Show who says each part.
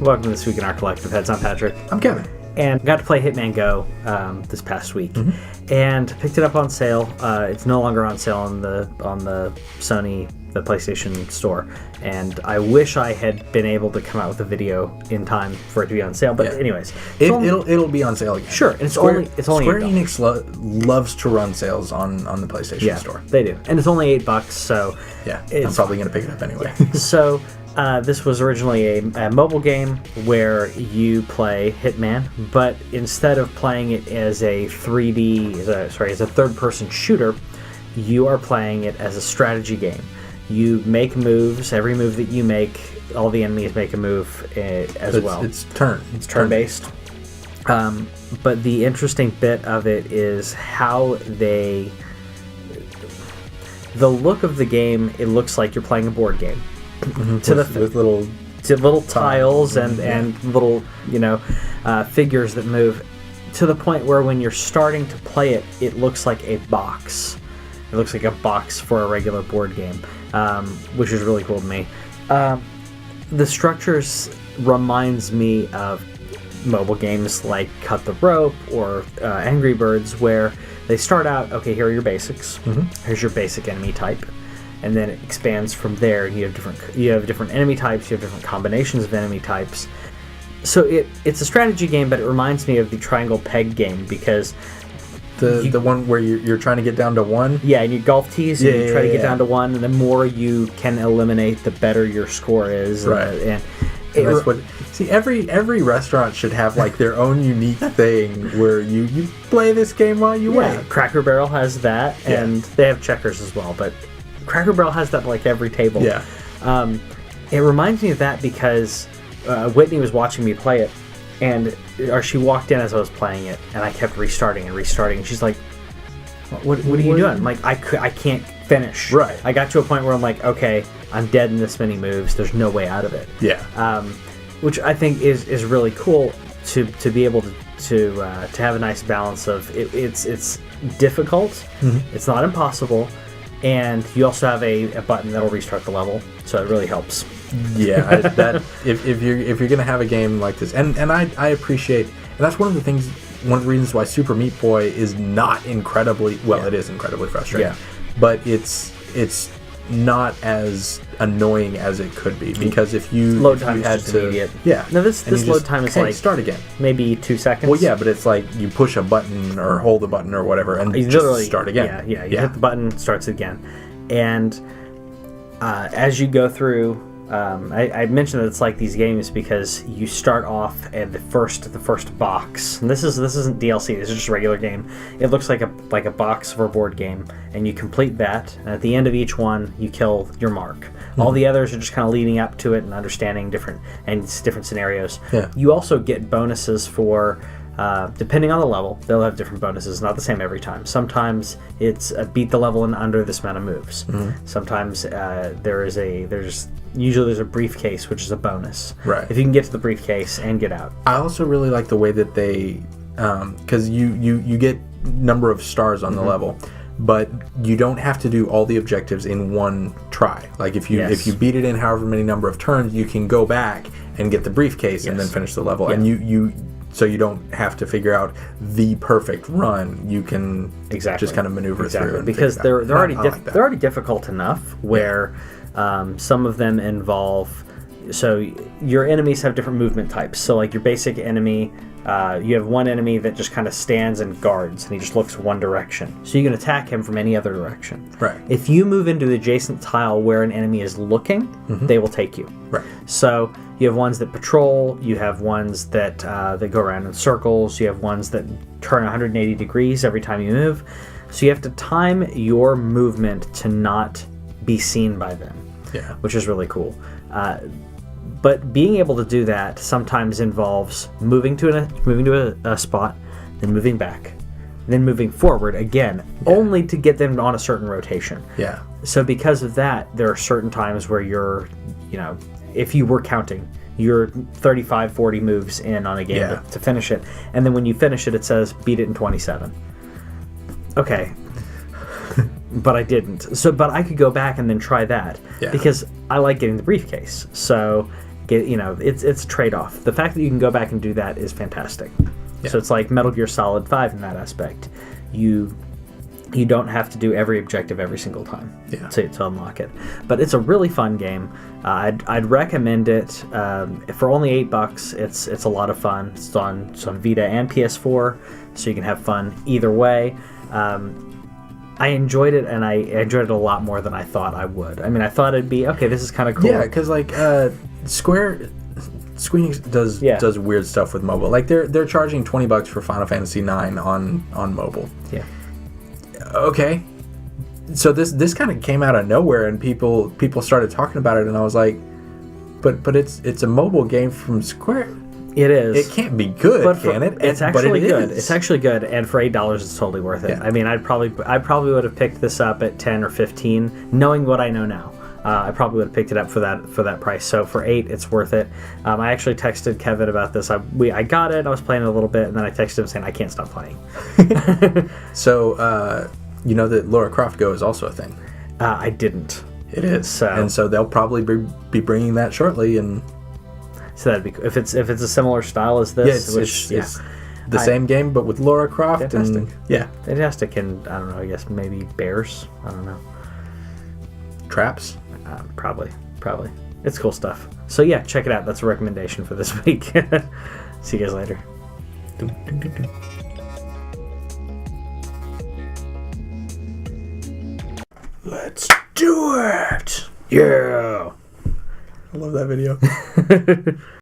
Speaker 1: Welcome to This Week in Our Collective Heads. I'm Patrick.
Speaker 2: I'm Kevin.
Speaker 1: And got to play Hitman Go this past week, and picked it up on sale. It's no longer on sale on the Sony, the PlayStation store, and I wish I had been able to come out with a video in time for it to be on sale. But anyways,
Speaker 2: it'll be on sale again.
Speaker 1: Sure, and it's only
Speaker 2: Square Enix loves to run sales on the PlayStation store.
Speaker 1: They do, and it's only $8, so
Speaker 2: I'm probably gonna pick it up anyway.
Speaker 1: So. This was originally a mobile game where you play Hitman, but instead of playing it as a third-person shooter, you are playing it as a strategy game. You make moves. Every move that you make, all the enemies make a move well.
Speaker 2: It's turn-based.
Speaker 1: But the interesting bit of it is how the look of the game. It looks like you're playing a board game.
Speaker 2: With
Speaker 1: little tiles and little figures that move, to the point where when you're starting to play it, it looks like a box. It looks like a box for a regular board game, which is really cool to me. The structures reminds me of mobile games like Cut the Rope or Angry Birds, where they start out, okay, here are your basics. Here's your basic enemy type. And then it expands from there. You have different enemy types. You have different combinations of enemy types. So it's a strategy game, but it reminds me of the triangle peg game, because
Speaker 2: the one where you're trying to get down to one.
Speaker 1: Yeah, and you golf tees. And you try to get down to one, and the more you can eliminate, the better your score is.
Speaker 2: Right. Every restaurant should have like their own unique thing where you play this game while you wait.
Speaker 1: Cracker Barrel has that, and they have checkers as well, but Cracker Barrel has that like every table.
Speaker 2: Yeah.
Speaker 1: It reminds me of that because Whitney was watching me play it, or she walked in as I was playing it, and I kept restarting. And she's like, "What are you doing?" I'm like, I can't finish.
Speaker 2: Right.
Speaker 1: I got to a point where I'm like, okay, I'm dead in this many moves. There's no way out of it.
Speaker 2: Yeah.
Speaker 1: Which I think is really cool to be able to have a nice balance of it. It's difficult. It's not impossible. And you also have a button that'll restart the level, so it really helps.
Speaker 2: Yeah, if you're gonna have a game like this, and I appreciate, and that's one of the reasons why Super Meat Boy is not incredibly well. It is incredibly frustrating, but it's not as annoying as it could be, because if you
Speaker 1: load time is just immediate. No, this load time is like
Speaker 2: start again,
Speaker 1: maybe 2 seconds.
Speaker 2: Well, yeah, but it's like you push a button or hold a button or whatever, and you just start again.
Speaker 1: You hit the button, it starts again, and as you go through. I mentioned that it's like these games because you start off at the first box. And this isn't DLC. This is just a regular game. It looks like a box for a board game, and you complete that. And at the end of each one, you kill your mark. All the others are just kind of leading up to it and understanding different scenarios.
Speaker 2: Yeah.
Speaker 1: You also get bonuses for. Depending on the level, they'll have different bonuses. Not the same every time. Sometimes it's beat the level in under this amount of moves. Sometimes there's a briefcase, which is a bonus.
Speaker 2: Right.
Speaker 1: If you can get to the briefcase and get out.
Speaker 2: I also really like the way that they, because you get number of stars on the level, but you don't have to do all the objectives in one try. Like if you beat it in however many number of turns, you can go back and get the briefcase and then finish the level. And so you don't have to figure out the perfect run. You can just kind of maneuver through.
Speaker 1: Because they're already difficult enough where some of them involve. So your enemies have different movement types. So like your basic enemy, you have one enemy that just kind of stands and guards, and he just looks one direction. So you can attack him from any other direction.
Speaker 2: Right.
Speaker 1: If you move into the adjacent tile where an enemy is looking, they will take you.
Speaker 2: Right.
Speaker 1: So you have ones that patrol. You have ones that go around in circles. You have ones that turn 180 degrees every time you move. So you have to time your movement to not be seen by them.
Speaker 2: Yeah.
Speaker 1: Which is really cool. But being able to do that sometimes involves moving to a spot, then moving back, then moving forward again, only to get them on a certain rotation.
Speaker 2: Yeah.
Speaker 1: So because of that, there are certain times where you're, if you were counting, you're 35, 40 moves in on a game to finish it. And then when you finish it, it says, beat it in 27. Okay. But I didn't. But I could go back and then try that because I like getting the briefcase. So it's a trade-off. The fact that you can go back and do that is fantastic. Yeah. So it's like Metal Gear Solid 5 in that aspect. You don't have to do every objective every single time to unlock it. But it's a really fun game. I'd recommend it for only $8. It's a lot of fun. It's on Vita and PS4, so you can have fun either way. I enjoyed it, and I enjoyed it a lot more than I thought I would. I mean, I thought it'd be okay. This is kind of cool.
Speaker 2: Yeah, because like Square Enix does weird stuff with mobile. Like they're charging $20 for Final Fantasy IX on mobile.
Speaker 1: Yeah.
Speaker 2: Okay. So this kind of came out of nowhere, and people started talking about it, and I was like, but it's a mobile game from Square.
Speaker 1: It is.
Speaker 2: It can't be good, can it?
Speaker 1: It's actually good. It's actually good, and for $8, it's totally worth it. Yeah. I mean, I probably would have picked this up at 10 or 15, knowing what I know now. I probably would have picked it up for that price. So for $8, it's worth it. I actually texted Kevin about this. I got it. I was playing it a little bit, and then I texted him saying I can't stop playing.
Speaker 2: So you know that Lara Croft Go is also a thing.
Speaker 1: I didn't.
Speaker 2: It is. And so they'll probably be bringing that shortly, and.
Speaker 1: So that'd be if it's a similar style as this,
Speaker 2: it's the same game but with Lara Croft.
Speaker 1: Fantastic.
Speaker 2: And
Speaker 1: fantastic, and I don't know. I guess maybe bears. I don't know.
Speaker 2: Traps.
Speaker 1: Probably. It's cool stuff. So yeah, check it out. That's a recommendation for this week. See you guys later.
Speaker 2: Let's do it.
Speaker 1: Yeah.
Speaker 2: I love that video.